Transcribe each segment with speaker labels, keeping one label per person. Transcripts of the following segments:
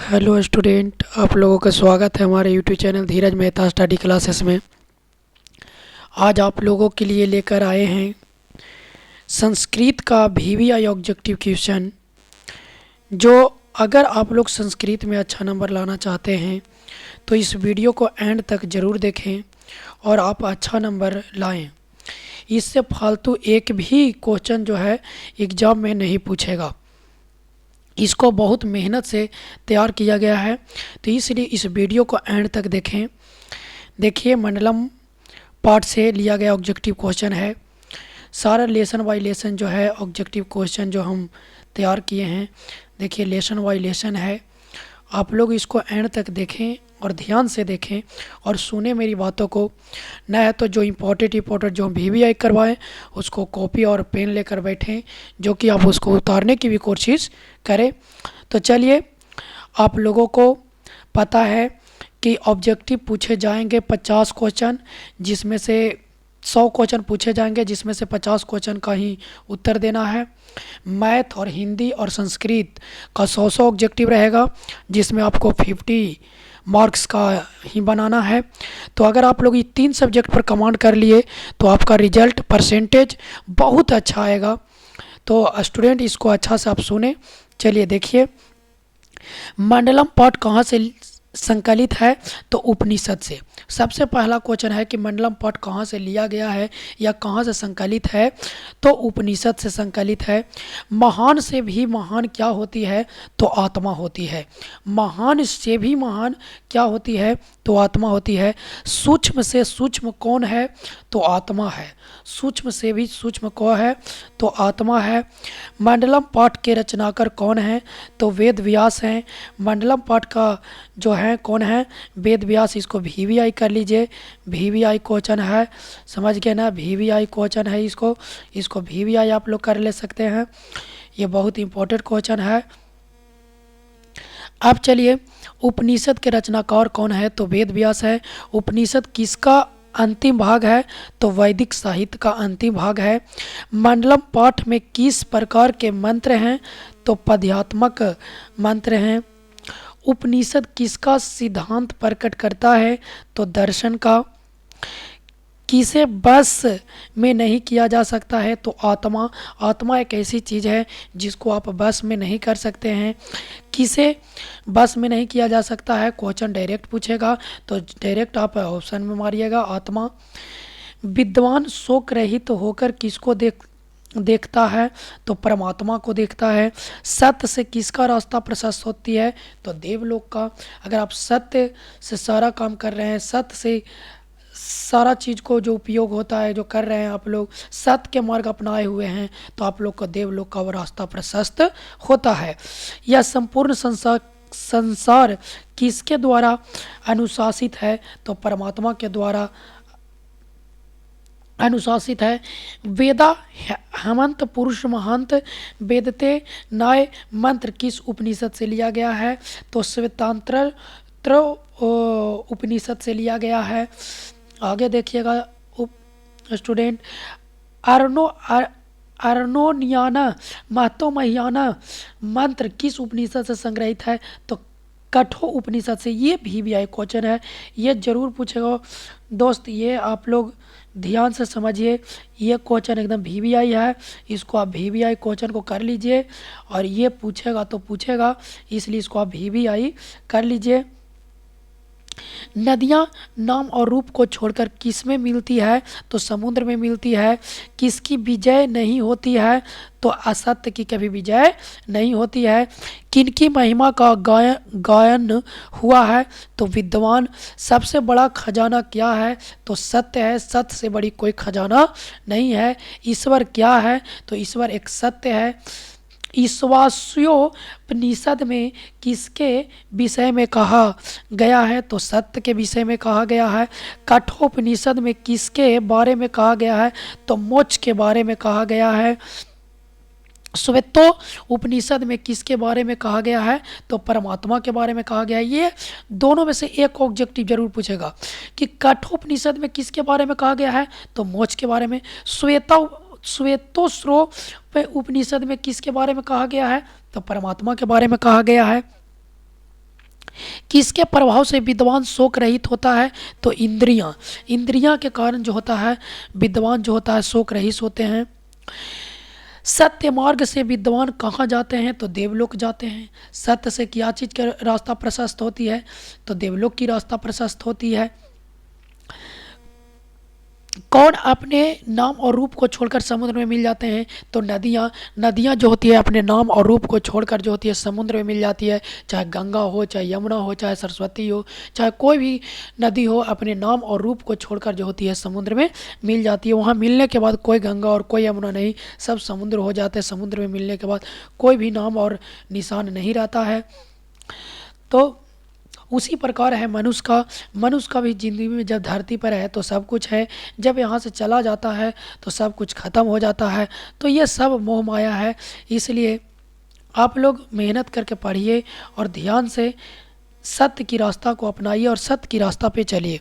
Speaker 1: Hello student, आप लोगों का स्वागत है हमारे यूट्यूब चैनल धीरज मेहता स्टडी क्लासेस में। आज आप लोगों के लिए लेकर आए हैं संस्कृत का वीवीआई ऑब्जेक्टिव क्वेश्चन। जो अगर आप लोग संस्कृत में अच्छा नंबर लाना चाहते हैं तो इस वीडियो को एंड तक ज़रूर देखें और आप अच्छा नंबर लाएं। इससे फालतू एक भी क्वेश्चन जो है एग्ज़ाम में नहीं पूछेगा। इसको बहुत मेहनत से तैयार किया गया है, तो इसलिए इस वीडियो को एंड तक देखें। देखिए, मंडलम पार्ट से लिया गया ऑब्जेक्टिव क्वेश्चन है। सारा लेसन बाय लेसन जो है ऑब्जेक्टिव क्वेश्चन जो हम तैयार किए हैं, देखिए लेसन बाय लेसन है। आप लोग इसको एंड तक देखें और ध्यान से देखें और सुने मेरी बातों को। न है तो जो इम्पोर्टेंट जो हम वीवीआई करवाएं उसको कॉपी और पेन लेकर बैठें, जो कि आप उसको उतारने की भी कोशिश करें। तो चलिए, आप लोगों को पता है कि ऑब्जेक्टिव पूछे जाएंगे 50 क्वेश्चन, जिसमें से 100 क्वेश्चन पूछे जाएंगे, जिसमें से 50 क्वेश्चन का ही उत्तर देना है। मैथ और हिंदी और संस्कृत का 100 ऑब्जेक्टिव रहेगा, जिसमें आपको 50 मार्क्स का ही बनाना है। तो अगर आप लोग ये 3 सब्जेक्ट पर कमांड कर लिए तो आपका रिजल्ट परसेंटेज बहुत अच्छा आएगा। तो स्टूडेंट, इसको अच्छा से आप सुने। चलिए देखिए, मंडलम पाठ कहाँ से संकलित है? तो उपनिषद से। सबसे पहला क्वेश्चन है कि मंडलम पाठ कहाँ से लिया गया है या कहाँ से संकलित है? तो उपनिषद से संकलित है। महान से भी महान क्या होती है? तो आत्मा होती है। महान से भी महान क्या होती है? तो आत्मा होती है। सूक्ष्म से सूक्ष्म कौन है? तो आत्मा है। सूक्ष्म से भी सूक्ष्म कौन है? तो आत्मा है। मंडलम पाठ के रचनाकार कौन है? तो वेद व्यास हैं। मंडलम पाठ का जो है कौन है? वेद व्यास। इसको वीवीआई कर लीजिए, वीवीआई क्वेश्चन है, समझ गए ना? वीवीआई क्वेश्चन है, इसको वीवीआई आप लोग कर ले सकते हैं। ये बहुत इंपॉर्टेंट क्वेश्चन है। अब चलिए, उपनिषद के रचनाकार कौन है? तो वेद व्यास है। उपनिषद किसका अंतिम भाग है? तो वैदिक साहित्य का अंतिम भाग है। मंडलम पाठ में किस प्रकार के मंत्र हैं? तो पद्यात्मक मंत्र हैं। उपनिषद किसका सिद्धांत प्रकट करता है? तो दर्शन का। किसे बस में नहीं किया जा सकता है? तो आत्मा। आत्मा एक ऐसी चीज़ है जिसको आप बस में नहीं कर सकते हैं। किसे बस में नहीं किया जा सकता है? क्वेश्चन डायरेक्ट पूछेगा तो डायरेक्ट आप ऑप्शन में मारिएगा, आत्मा। विद्वान शोक रहित होकर किसको देखता है? तो परमात्मा को देखता है। सत्य से किसका रास्ता प्रशस्त होती है? तो देवलोक का। अगर आप सत्य से सारा काम कर रहे हैं, सत्य से सारा चीज़ को जो उपयोग होता है, जो कर रहे हैं आप लोग, सत्य के मार्ग अपनाए हुए हैं, तो आप लोग को देवलोक का वो रास्ता प्रशस्त होता है। यह संपूर्ण संसार किसके द्वारा अनुशासित है? तो परमात्मा के द्वारा अनुशासित है। वेदा हेमंत पुरुष महंत वेदते नाय मंत्र किस उपनिषद से लिया गया है? तो श्वेतांत्र उपनिषद से लिया गया है। आगे देखिएगा स्टूडेंट, अर्णोन्याना महत्वमह्याना मंत्र किस उपनिषद से संग्रहित है? तो कठोर उपनिषद से। ये वीवीआई क्वेश्चन है, ये जरूर पूछेगा दोस्त। ये आप लोग ध्यान से समझिए, ये क्वेश्चन एकदम वीवीआई है। इसको आप वीवीआई क्वेश्चन को कर लीजिए, और ये पूछेगा तो पूछेगा, इसलिए इसको आप वीवीआई कर लीजिए। नदियाँ नाम और रूप को छोड़कर किस में मिलती है? तो समुद्र में मिलती है। किसकी विजय नहीं होती है? तो असत्य की कभी विजय नहीं होती है। किनकी महिमा का गायन हुआ है? तो विद्वान। सबसे बड़ा खजाना क्या है? तो सत्य है। सत्य से बड़ी कोई खजाना नहीं है। ईश्वर क्या है? तो ईश्वर एक सत्य है। ईशावास्योपनिषद में किसके विषय में कहा गया है? तो सत्य के विषय में कहा गया है। कठोपनिषद में किसके बारे में कहा गया है? तो मोक्ष के बारे में कहा गया है। श्वेतो उपनिषद में किसके बारे में कहा गया है? तो परमात्मा के बारे में कहा गया है। ये दोनों में से एक ऑब्जेक्टिव जरूर पूछेगा कि कठोपनिषद में किसके बारे में कहा गया है? तो मोक्ष के बारे में। श्वेतोश्रो उपनिषद में किसके बारे में कहा गया है? तो परमात्मा के बारे में कहा गया है। किसके प्रभाव से विद्वान शोक रहित होता है? तो इंद्रियां। इंद्रियां के कारण जो होता है विद्वान जो होता है शोक रहित होते हैं। सत्य मार्ग से विद्वान कहाँ जाते हैं? तो देवलोक जाते हैं। सत्य से क्या चीज़ का रास्ता प्रशस्त होती है? तो देवलोक की रास्ता प्रशस्त होती है। कौन अपने नाम और रूप को छोड़कर समुद्र में मिल जाते हैं? तो नदियाँ। नदियाँ जो होती है अपने नाम और रूप को छोड़कर जो होती है समुद्र में मिल जाती है। चाहे गंगा हो, चाहे यमुना हो, चाहे सरस्वती हो, चाहे कोई भी नदी हो, अपने नाम और रूप को छोड़कर जो होती है समुद्र में मिल जाती है। वहाँ मिलने के बाद कोई गंगा और कोई यमुना नहीं, सब समुद्र हो जाते हैं। समुद्र में मिलने के बाद कोई भी नाम और निशान नहीं रहता है। तो उसी प्रकार है मनुष्य का भी ज़िंदगी में जब धरती पर है तो सब कुछ है, जब यहाँ से चला जाता है तो सब कुछ ख़त्म हो जाता है। तो ये सब मोह माया है। इसलिए आप लोग मेहनत करके पढ़िए और ध्यान से सत्य की रास्ता को अपनाइए और सत्य की रास्ता पे चलिए।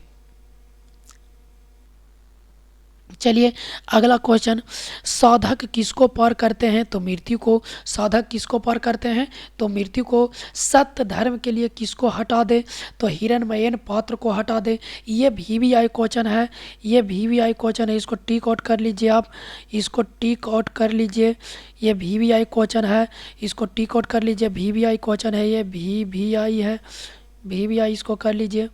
Speaker 1: चलिए अगला क्वेश्चन, साधक किसको पार करते हैं? तो मृत्यु को। साधक किसको पार करते हैं? तो मृत्यु को। सत्य धर्म के लिए किसको हटा दे? तो हिरण्मयन पात्र को हटा दे। ये VVI क्वेश्चन है, ये VVI क्वेश्चन है, इसको टिक आउट कर लीजिए आप, इसको टिक आउट कर लीजिए। ये VVI क्वेश्चन है, इसको टिक आउट कर लीजिए। VVI क्वेश्चन है, ये VVI है, VVI इसको कर लीजिए।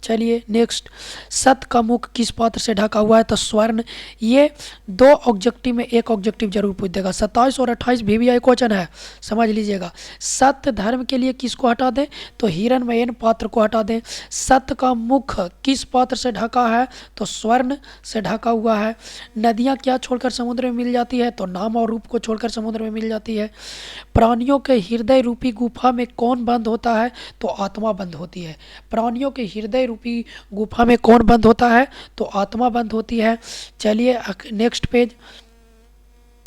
Speaker 1: चलिए नेक्स्ट, सत्य का मुख किस पात्र से ढका हुआ है? तो स्वर्ण। ये दो ऑब्जेक्टिव में एक ऑब्जेक्टिव जरूर पूछ देगा। 27 और 28 VVI क्वेश्चन है, समझ लीजिएगा। सत्य धर्म के लिए किसको हटा दें? तो हिरण्मयन पात्र को हटा दें। सत्य का मुख किस पात्र से ढका है? तो स्वर्ण से ढका हुआ है। नदियाँ क्या छोड़कर समुद्र में मिल जाती है? तो नाम और रूप को छोड़कर समुद्र में मिल जाती है। प्राणियों के हृदय रूपी गुफा में कौन बंद होता है? तो आत्मा बंद होती है। प्राणियों के हृदय रूपी गुफा में कौन बंद होता है? तो आत्मा बंद होती है। चलिए नेक्स्ट पेज।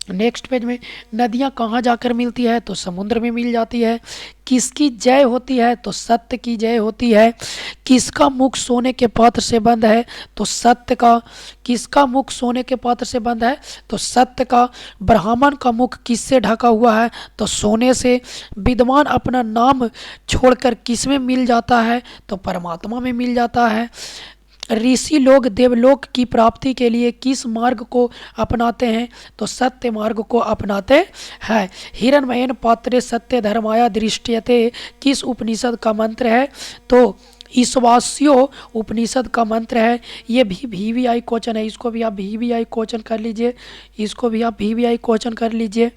Speaker 1: नेक्स्ट पेज में नदियाँ कहाँ जाकर मिलती है? तो समुद्र में मिल जाती है। किसकी जय होती है? तो सत्य की जय होती है। किसका मुख सोने के पात्र से बंद है? तो सत्य का। किसका मुख सोने के पात्र से बंद है? तो सत्य का। ब्राह्मण का मुख किससे ढका हुआ है? तो सोने से। विद्वान अपना नाम छोड़कर किस में मिल जाता है? तो परमात्मा में मिल जाता है। ऋषि लोग देवलोक की प्राप्ति के लिए किस मार्ग को अपनाते हैं? तो सत्य मार्ग को अपनाते हैं। हिरण्मयन पात्रे सत्य धर्माया दृष्टियते किस उपनिषद का मंत्र है? तो ईश्वास्यो उपनिषद का मंत्र है। ये भी VVI क्वेश्चन है, इसको भी आप VVI क्वेश्चन कर लीजिए, इसको भी आप VVI क्वेश्चन कर लीजिए,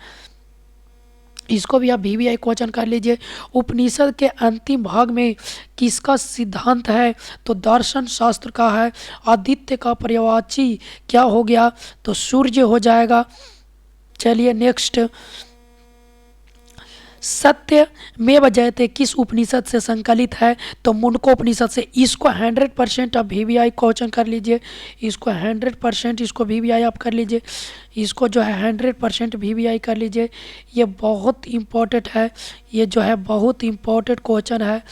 Speaker 1: इसको भी आप VVI क्वेश्चन कर लीजिए। उपनिषद के अंतिम भाग में किसका सिद्धांत है? तो दर्शन शास्त्र का है। आदित्य का पर्यायवाची क्या हो गया? तो सूर्य हो जाएगा। चलिए नेक्स्ट, सत्य में जयते किस उपनिषद से संकलित है? तो मुंडको उपनिषद से। इसको 100% आप VVI क्वेश्चन कर लीजिए, इसको 100% इसको VVI आप कर लीजिए, इसको जो है 100% VVI कर लीजिए। ये बहुत इम्पोर्टेंट है, ये जो है बहुत इम्पोर्टेंट क्वेश्चन है।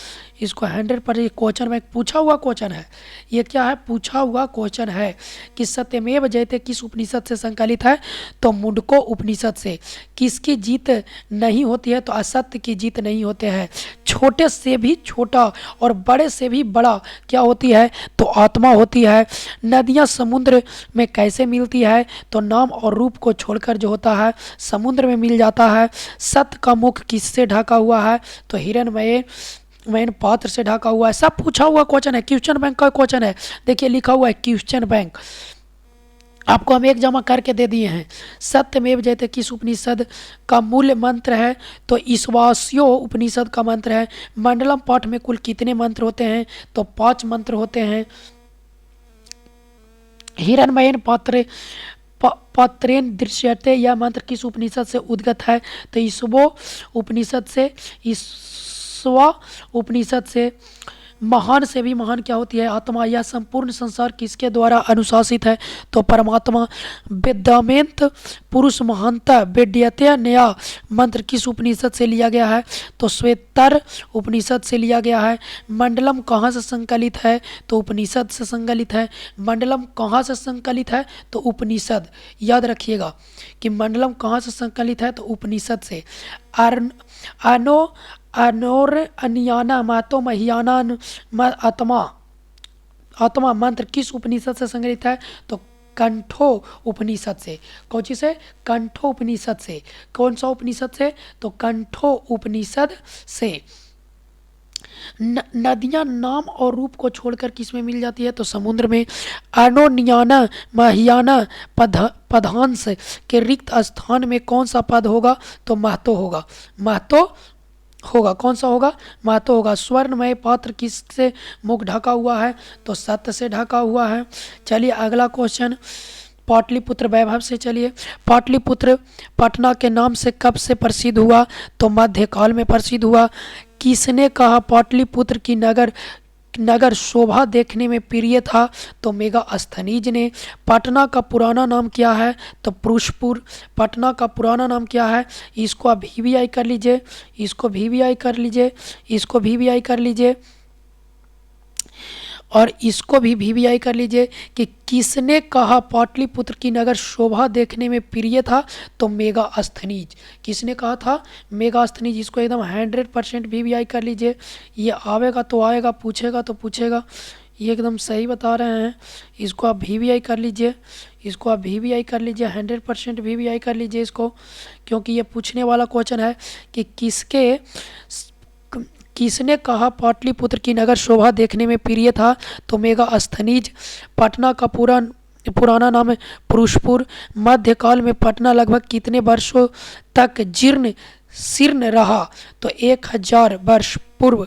Speaker 1: इसको 100% क्वेश्चन में पूछा हुआ क्वेश्चन है। ये क्या है? पूछा हुआ क्वेश्चन है कि सत्यमेव जयते किस उपनिषद से संकलित है? तो मुंडको उपनिषद से। किसकी जीत नहीं होती है? तो असत्य की जीत नहीं होते हैं। छोटे से भी छोटा और बड़े से भी बड़ा क्या होती है? तो आत्मा होती है। नदियाँ समुद्र में कैसे मिलती है? तो नाम और रूप को छोड़कर जो होता है समुद्र में मिल जाता है। सत्य का मुख किससे ढका हुआ है? तो हिरण्मय पात्र से ढका हुआ है। सब पूछा हुआ क्वेश्चन है, क्वेश्चन बैंक का क्वेश्चन है। देखिए लिखा हुआ है क्वेश्चन बैंक, आपको हम एक जमा करके दे दिए हैं। सत्यमेव जयते किस उपनिषद का मूल मंत्र है? तो ईश्वास्यो उपनिषद का मंत्र है। मंडलम पाठ में कुल कितने मंत्र होते हैं? तो 5 मंत्र होते हैं। हिरण्मयन पात्रेन दृश्यते यह मंत्र किस उपनिषद से उद्गत है? तो ईश्वो उपनिषद से। ईश्वा उपनिषद से। महान से भी महान क्या होती है? आत्मा। यह संपूर्ण संसार किसके द्वारा अनुशासित है? तो परमात्मा। वेदामेंत पुरुष महानता वेद्यते नया मंत्र किस उपनिषद से लिया गया है? तो श्वेतर उपनिषद से लिया गया है। मंडलम कहाँ से संकलित है? तो उपनिषद से संकलित है। मंडलम कहाँ से संकलित है? तो उपनिषद। याद रखिएगा कि मंडलम कहाँ से संकलित है? तो उपनिषद से। अनोर अनियाना महतो महियाना आत्मा आत्मा मंत्र किस उपनिषद से संग्रहित है? तो कंठो उपनिषद से। कौन सी से? कंठो उपनिषद से। कौन सा उपनिषद से? तो कंठो उपनिषद से। नदियां नाम और रूप को छोड़कर किसमें मिल जाती है? तो समुद्र में। अनोनियाना महियाना पदांश के रिक्त स्थान में कौन सा पद होगा? तो महतो होगा। महतो होगा। कौन सा होगा? महतो होगा। स्वर्णमय पात्र किससे मुख ढका हुआ है? तो सत्य से ढका हुआ है। चलिए अगला क्वेश्चन पाटलिपुत्र वैभव से। चलिए पाटलिपुत्र पटना के नाम से कब से प्रसिद्ध हुआ? तो मध्यकाल में प्रसिद्ध हुआ। किसने कहा पाटलिपुत्र की नगर शोभा देखने में प्रिय था? तो मेगास्थनीज ने। पटना का पुराना नाम क्या है? तो पुरुषपुर। पटना का पुराना नाम क्या है? इसको आप वीवीआई कर लीजिए, इसको वीवीआई कर लीजिए, इसको वीवीआई कर लीजिए और इसको भी वीवीआई कर लीजिए कि किसने कहा पाटलिपुत्र की नगर शोभा देखने में प्रिय था? तो मेगास्थनीज। किसने कहा था? मेगास्थनीज। इसको एकदम 100% वीवीआई कर लीजिए। ये आवेगा तो आएगा, पूछेगा तो पूछेगा। ये एकदम सही बता रहे हैं। इसको आप वीवीआई कर लीजिए, इसको आप वीवीआई कर लीजिए, 100% वीवीआई कर लीजिए इसको, क्योंकि ये पूछने वाला क्वेश्चन है कि किसने कहा पाटलिपुत्र की नगर शोभा देखने में प्रिय था? तो मेगास्थनीज। पटना का पुराना नाम है पुरुषपुर। मध्यकाल में पटना लगभग कितने वर्षों तक शीर्ण रहा? तो 1000 वर्ष पूर्व।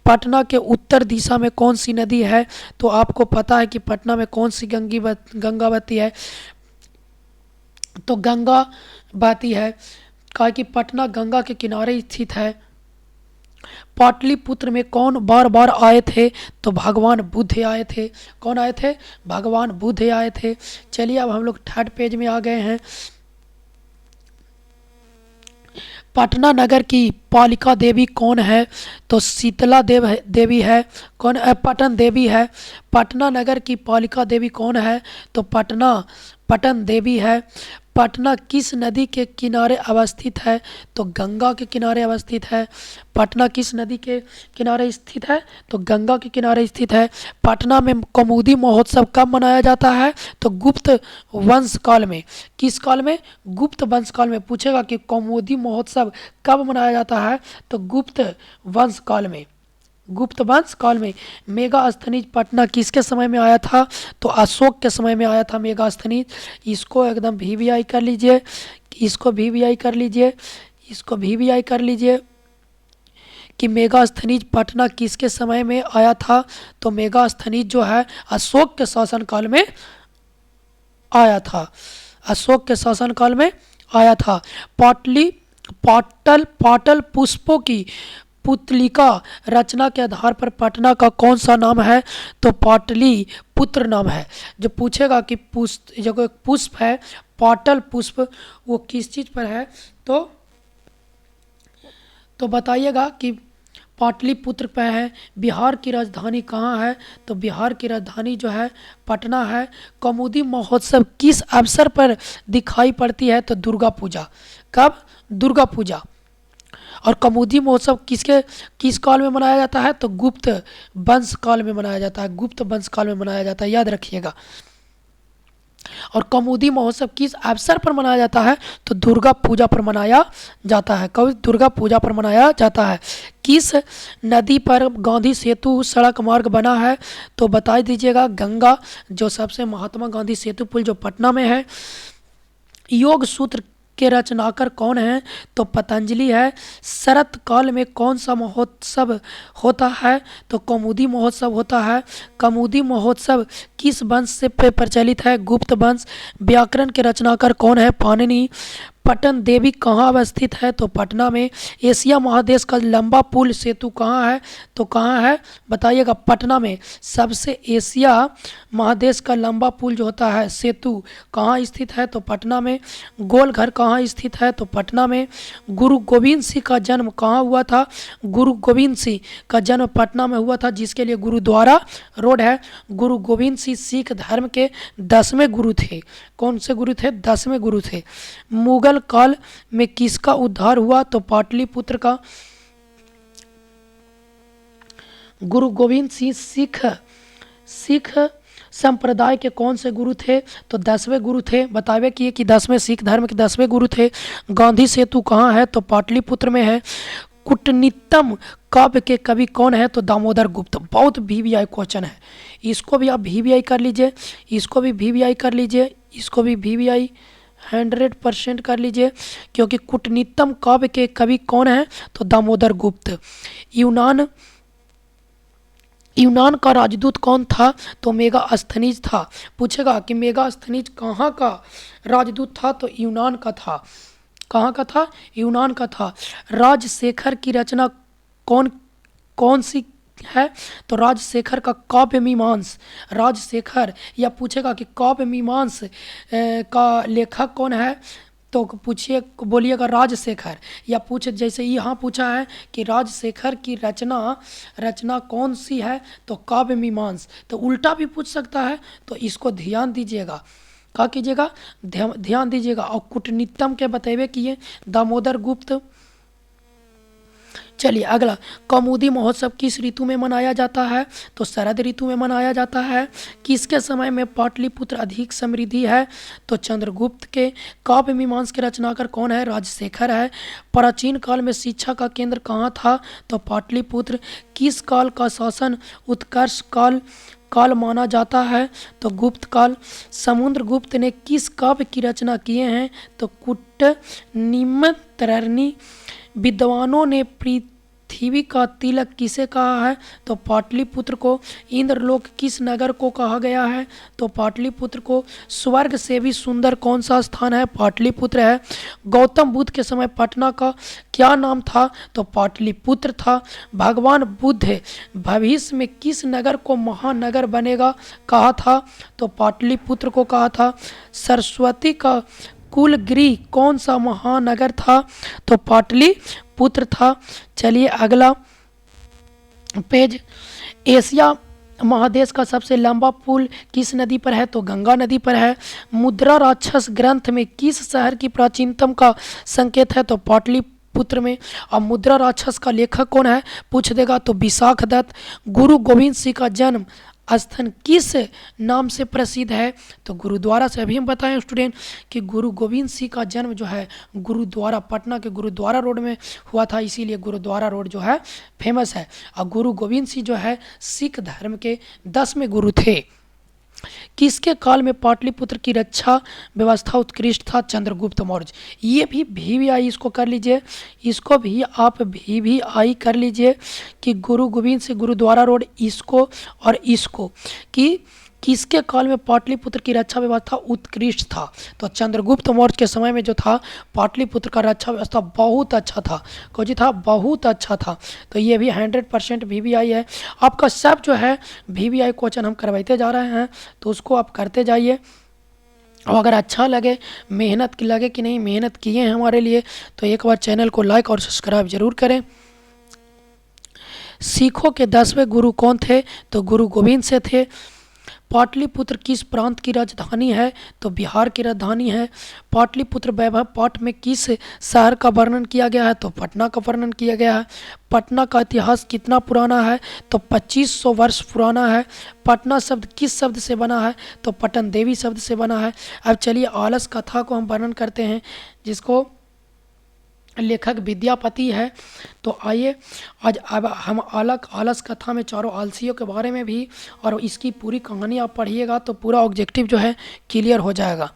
Speaker 1: पटना के उत्तर दिशा में कौन सी नदी है? तो आपको पता है कि पटना में कौन सी गंगा बहती है? तो गंगा बहती है। कहा कि पटना गंगा के किनारे स्थित है। पाटलिपुत्र में कौन बार बार आए थे? तो भगवान बुद्ध आए थे। कौन आए थे? भगवान बुद्ध आए थे। चलिए अब हम लोग 3rd पेज में आ गए हैं। पटना नगर की पालिका देवी कौन है? तो शीतला देवी है। कौन? पटन देवी है। पटना नगर की पालिका देवी कौन है? तो पटन देवी है। पटना किस नदी के किनारे अवस्थित है? तो गंगा के किनारे अवस्थित है। पटना किस नदी के किनारे स्थित है? तो गंगा के किनारे स्थित है। पटना में कौमुदी महोत्सव कब मनाया जाता है? तो गुप्त वंश काल में। किस काल में? गुप्त वंश काल में। पूछेगा कि कौमुदी महोत्सव कब मनाया जाता है? तो गुप्त वंश काल में। गुप्त वंश काल में। मेगास्थनीज पटना किसके समय में आया था? तो अशोक के समय में आया था मेगास्थनीज। इसको एकदम वीवीआई कर लीजिए, इसको वीवीआई कर लीजिए, इसको वीवीआई कर लीजिए कि मेगास्थनीज पटना किसके समय में आया था? तो मेगास्थनीज जो है अशोक के शासनकाल में आया था। अशोक के शासनकाल में आया था। पाटल पुष्पों की पुतलिका रचना के आधार पर पटना का कौन सा नाम है? तो पाटली पुत्र नाम है। जो पूछेगा कि जो पुष्प है पाटल पुष्प, वो किस चीज पर है? तो बताइएगा कि पाटलिपुत्र पे है। बिहार की राजधानी कहाँ है? तो बिहार की राजधानी जो है पटना है। कौमुदी महोत्सव किस अवसर पर दिखाई पड़ती है? तो दुर्गा पूजा। कब? दुर्गा पूजा। और कौमुदी महोत्सव किस काल में मनाया जाता है? तो गुप्त वंश काल में मनाया जाता है। गुप्त वंश काल में मनाया जाता है, याद रखिएगा। और कौमुदी महोत्सव किस अवसर पर मनाया जाता है? तो दुर्गा पूजा पर मनाया जाता है। कब? दुर्गा पूजा पर मनाया जाता है। किस नदी पर गांधी सेतु सड़क मार्ग बना है? तो बता दीजिएगा गंगा, जो सबसे महात्मा गांधी सेतु पुल जो पटना में है। योग सूत्र के रचनाकार कौन है? तो पतंजलि है। शरत काल में कौन सा महोत्सव होता है? तो कौमुदी महोत्सव होता है। कौमुदी महोत्सव किस वंश से प्रचलित है? गुप्त वंश। व्याकरण के रचनाकार कौन है? पाणिनि। पटन देवी कहाँ अवस्थित है? तो पटना में। एशिया महादेश का लंबा पुल सेतु कहाँ है? तो कहाँ है? बताइएगा। पटना में। सबसे एशिया महादेश का लंबा पुल जो होता है सेतु कहाँ स्थित है? तो पटना में। गोलघर कहाँ स्थित है? तो पटना में। गुरु गोविंद सिंह का जन्म कहाँ हुआ था? गुरु गोविंद सिंह का जन्म पटना में हुआ था, जिसके लिए गुरुद्वारा रोड है। गुरु गोविंद सिंह सिख धर्म के 10वें गुरु थे। कौन से गुरु थे? 10वें गुरु थे। मुगल काल में किसका उद्धार हुआ? तो पाटलिपुत्र का। गुरु गोविंद सिंह सिख संप्रदाय के कौन से गुरु थे? तो 10वें गुरु थे। बतावे कि 10वें सिख धर्म के 10वें गुरु थे। गांधी सेतु कहाँ है? तो पाटलिपुत्र में है। कुटनीतम काव्य के कवि कौन है? तो दामोदर गुप्त। बहुत वीवीआई क्वेश्चन है, इसको भी आप वीवीआई कर लीजिए, इसको भी वीवीआई कर लीजिए, इसको भी वीवीआई 100% कर लीजिए, क्योंकि कुटनीतम काव्य के कवि कौन है? तो दामोदर गुप्त। यूनान का राजदूत कौन था? तो मेगास्थनीज था। पूछेगा कि मेगास्थनीज कहाँ का राजदूत था? तो यूनान का था। कहाँ का था? यूनान का था। राजशेखर की रचना कौन कौन सी है? तो राजशेखर का काव्य मीमांस। राजशेखर, या पूछेगा कि काव्य मीमांस का लेखक कौन है? तो पूछिए, बोलिएगा राजशेखर। या पूछे जैसे यहाँ पूछा है कि राजशेखर की रचना कौन सी है? तो काव्य मीमांस। तो उल्टा भी पूछ सकता है, तो इसको ध्यान दीजिएगा। क्या कीजिएगा? ध्यान दीजिएगा। और कुटनीतम के बतेबे किए दामोदर गुप्त। चलिए अगला, कौमुदी महोत्सव किस ऋतु में मनाया जाता है? तो शरद ऋतु में मनाया जाता है। किसके समय में पाटलिपुत्र अधिक समृद्धि है? तो चंद्रगुप्त के। काव्य मीमांस के रचनाकार कौन है? राजशेखर है। प्राचीन काल में शिक्षा का केंद्र कहाँ था? तो पाटलिपुत्र। किस काल का शासन उत्कर्ष काल माना जाता है? तो गुप्त काल। समुद्रगुप्त ने किस काव्य की रचना किए हैं? तो कुटनिमतरणी। विद्वानों ने पृथ्वी का तिलक किसे कहा है? तो पाटलिपुत्र को। इंद्रलोक किस नगर को कहा गया है? तो पाटलिपुत्र को। स्वर्ग से भी सुंदर कौन सा स्थान है? पाटलिपुत्र है। गौतम बुद्ध के समय पटना का क्या नाम था? तो पाटलिपुत्र था। भगवान बुद्ध भविष्य में किस नगर को महानगर बनेगा कहा था? तो पाटलिपुत्र को कहा था। सरस्वती का कुलगृह कौन सा महानगर था? तो पाटलिपुत्र था। चलिए अगला पेज, एशिया महादेश का सबसे लंबा पुल किस नदी पर है? तो गंगा नदी पर है। मुद्रा राक्षस ग्रंथ में किस शहर की प्राचीनतम का संकेत है? तो पाटलिपुत्र में। और मुद्रा राक्षस का लेखक कौन है? पूछ देगा तो विशाखदत्त। गुरु गोविंद सिंह का जन्म स्थान किस नाम से प्रसिद्ध है? तो गुरुद्वारा से। अभी हम बताएं स्टूडेंट कि गुरु गोविंद सिंह का जन्म जो है गुरुद्वारा, पटना के गुरुद्वारा रोड में हुआ था, इसीलिए गुरुद्वारा रोड जो है फेमस है। और गुरु गोविंद सिंह जो है सिख धर्म के 10वें गुरु थे। किसके काल में पाटलिपुत्र की रक्षा व्यवस्था उत्कृष्ट था? चंद्रगुप्त मौर्य। ये भी वीवीआई इसको कर लीजिए, इसको भी आप वीवीआई कर लीजिए कि गुरु गोविंद से गुरुद्वारा रोड, इसको और इसको, कि किसके काल में पाटलिपुत्र की रक्षा व्यवस्था उत्कृष्ट था? तो चंद्रगुप्त मौर्य के समय में जो था पाटलिपुत्र का रक्षा व्यवस्था बहुत अच्छा था। कौन जी था? बहुत अच्छा था। तो ये भी 100% वीवीआई है। आपका सब जो है वीवीआई क्वेश्चन हम करवाते जा रहे हैं, तो उसको आप करते जाइए। और अगर अच्छा लगे, मेहनत लगे कि नहीं मेहनत किए हैं हमारे लिए, तो एक बार चैनल को लाइक और सब्सक्राइब जरूर करें। सिखों के 10वें गुरु कौन थे? तो गुरु गोविंद से थे। पाटलिपुत्र किस प्रांत की राजधानी है? तो बिहार की राजधानी है। पाटलिपुत्र वैभव पाठ में किस शहर का वर्णन किया गया है? तो पटना का वर्णन किया गया है। पटना का इतिहास कितना पुराना है? तो 2500 वर्ष पुराना है। पटना शब्द किस शब्द से बना है? तो पटन देवी शब्द से बना है। अब चलिए आलस कथा को हम वर्णन करते हैं, जिसको लेखक विद्यापति है। तो आइए आज अब हम आलस कथा में चारों आलसियों के बारे में भी, और इसकी पूरी कहानी आप पढ़िएगा तो पूरा ऑब्जेक्टिव जो है क्लियर हो जाएगा।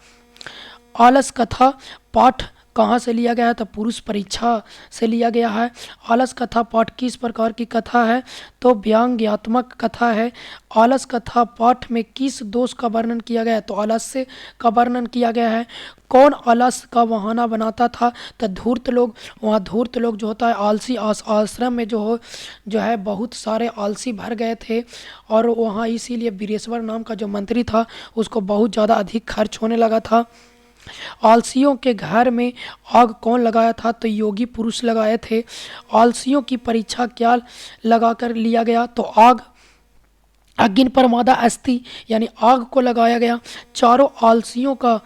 Speaker 1: आलस कथा पाठ कहाँ से लिया गया है? तो पुरुष परीक्षा से लिया गया है। आलस कथा पाठ किस प्रकार की कथा है? तो व्यंग्यात्मक कथा है। आलस कथा पाठ में किस दोष का वर्णन किया गया है? तो आलस्य का वर्णन किया गया है। कौन आलस्य का बहाना बनाता था? तो धूर्त लोग। वहाँ धूर्त लोग जो होता है आलसी, आश्रम में जो है बहुत सारे आलसी भर गए थे, और वहाँ इसीलिए वीरेश्वर नाम का जो मंत्री था उसको बहुत ज़्यादा अधिक खर्च होने लगा था। आलसियों के घर में आग कौन लगाया था? तो योगी पुरुष लगाए थे। आलसियों की परीक्षा क्या लगाकर लिया गया? तो आग। अग्नि परमादा अस्थि यानी आग को लगाया गया। चारों आलसियों का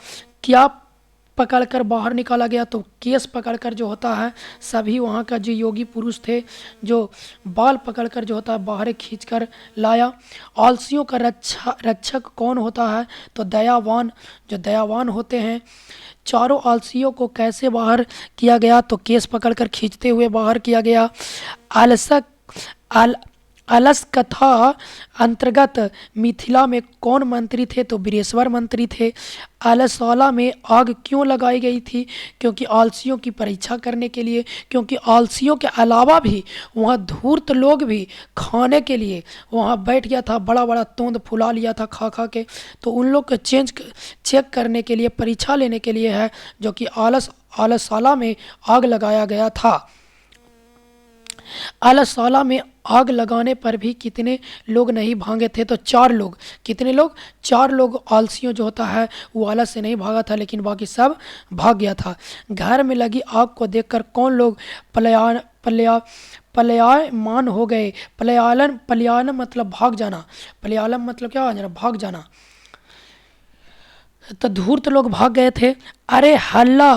Speaker 1: क्या पकड़कर बाहर निकाला गया। तो केस पकड़कर जो होता है, सभी वहाँ का जो योगी पुरुष थे, जो बाल पकड़कर जो होता है बाहर खींचकर लाया। आलसियों का रक्षक कौन होता है? तो दयावान, जो दयावान होते हैं। चारों आलसियों को कैसे बाहर किया गया? तो केस पकड़कर खींचते हुए बाहर किया गया। आलसक आल अलस कथा अंतर्गत मिथिला में कौन मंत्री थे? तो बीरेश्वर मंत्री थे। आलसवाला में आग क्यों लगाई गई थी? क्योंकि आलसियों की परीक्षा करने के लिए, क्योंकि आलसियों के अलावा भी वहाँ धूर्त लोग भी खाने के लिए वहाँ बैठ गया था, बड़ा बड़ा तोंद फुला लिया था खा खा के। तो उन लोग को चेक करने के लिए, परीक्षा लेने के लिए है, जो कि आलसवाला में आग लगाया गया था। आलसवाला में आग लगाने पर भी कितने लोग नहीं भागे थे? तो 4 लोग। कितने लोग? 4 लोग। आलसियों जो होता है वो आलस से नहीं भागा था, लेकिन बाकी सब भाग गया था। घर में लगी आग को देखकर कौन लोग पलायमान हो गए? पलायन मतलब भाग जाना। पलायन मतलब क्या हो जाना? भाग जाना। तो धूर्त लोग भाग गए थे। अरे हल्ला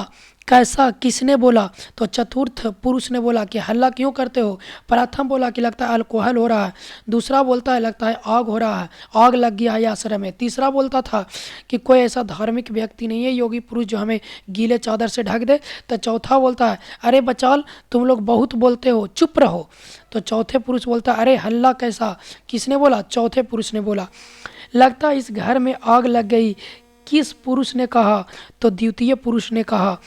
Speaker 1: कैसा किसने बोला? तो चतुर्थ पुरुष ने बोला कि हल्ला क्यों करते हो? प्रथम बोला कि लगता है अल्कोहल हो रहा है। दूसरा बोलता है लगता है आग हो रहा है, आग लग गया है आश्रम में। तीसरा बोलता था कि कोई ऐसा धार्मिक व्यक्ति नहीं है योगी पुरुष जो हमें गीले चादर से ढक दे। तो चौथा बोलता है अरे बचाल, तुम लोग बहुत बोलते हो, चुप रहो। तो चौथे पुरुष बोलता है अरे हल्ला कैसा? किसने बोला? चौथे पुरुष ने बोला। लगता है इस घर में आग लग गई। किस पुरुष ने कहा? तो द्वितीय पुरुष ने कहा।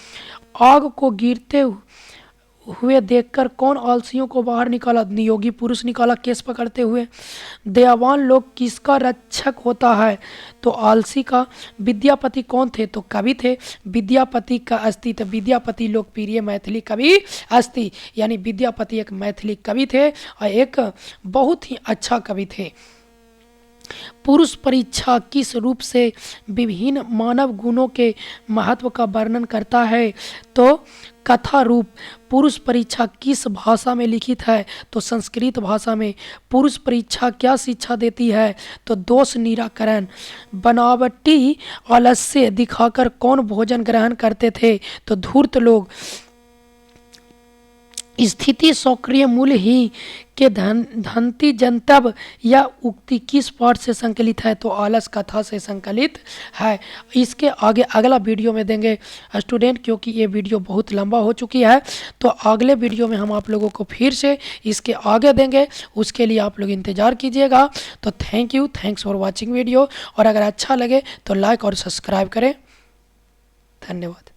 Speaker 1: आग को गिरते हुए देखकर कौन आलसियों को बाहर निकाला? योगी पुरुष निकाला केस पकड़ते हुए। दयावान लोग किसका रक्षक होता है? तो आलसी का। विद्यापति कौन थे? तो कवि थे। विद्यापति का अस्थि, तो विद्यापति लोकप्रिय मैथिली कवि अस्थि, यानी विद्यापति एक मैथिली कवि थे और एक बहुत ही अच्छा कवि थे। पुरुष परीक्षा किस रूप से विभिन्न मानव गुणों के महत्व का वर्णन करता है? तो कथा रूप। पुरुष परीक्षा किस भाषा में लिखित है? तो संस्कृत भाषा में। पुरुष परीक्षा क्या शिक्षा देती है? तो दोष निराकरण। बनावटी आलस्य दिखाकर कौन भोजन ग्रहण करते थे? तो धूर्त लोग। स्थिति सक्रिय मूल ही के धनती जनतब या उक्ति किस पाठ से संकलित है? तो आलस कथा से संकलित है। इसके आगे अगला वीडियो में देंगे स्टूडेंट, क्योंकि ये वीडियो बहुत लंबा हो चुकी है। तो अगले वीडियो में हम आप लोगों को फिर से इसके आगे देंगे, उसके लिए आप लोग इंतज़ार कीजिएगा। तो thank you, thanks for watching video. और अगर अच्छा लगे तो लाइक और सब्सक्राइब करें। धन्यवाद।